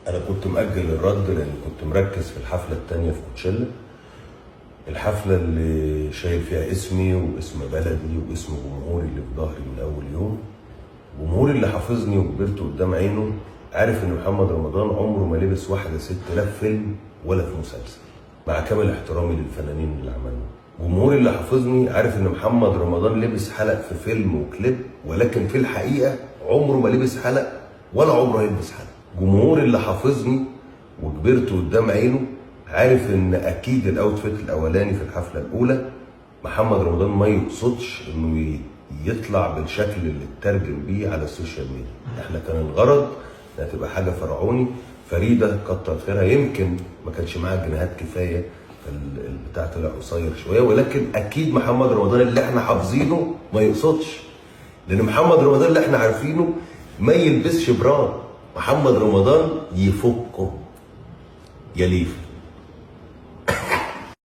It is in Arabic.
انا كنت مأجل الرد لان كنت مركز في الحفله التانيه في كوتشيلا، الحفله اللي شايل فيها اسمي واسم بلدي واسم جمهوري اللي في ظهري من اول يوم. جمهوري اللي حافظني وكبرت قدام عينه عارف ان محمد رمضان عمره ما لبس واحده ست لا في فيلم ولا في مسلسل، مع كامل احترامي للفنانين اللي عملوه. جمهوري اللي حافظني عارف ان محمد رمضان لبس حلق في فيلم وكليب، ولكن في الحقيقه عمره ما لبس حلق ولا عمره هيلبس حلق. جمهوري اللي حافظني وكبرت قدام عينه عارف ان اكيد الاوتفيت الاولاني في الحفله الاولى محمد رمضان ما يقصدش انه يطلع بالشكل اللي اترجم بيه على السوشيال ميديا. احنا كان الغرض انها تبقى حاجه فرعوني. فريده كتر خيرها يمكن ما كانش معاها جنيهات كفايه، البتاع طلع قصير شويه، ولكن اكيد محمد رمضان اللي احنا حافظينه ما يقصدش، لان محمد رمضان اللي احنا عارفينه ما يلبسش بران. محمد رمضان يفكه يليف.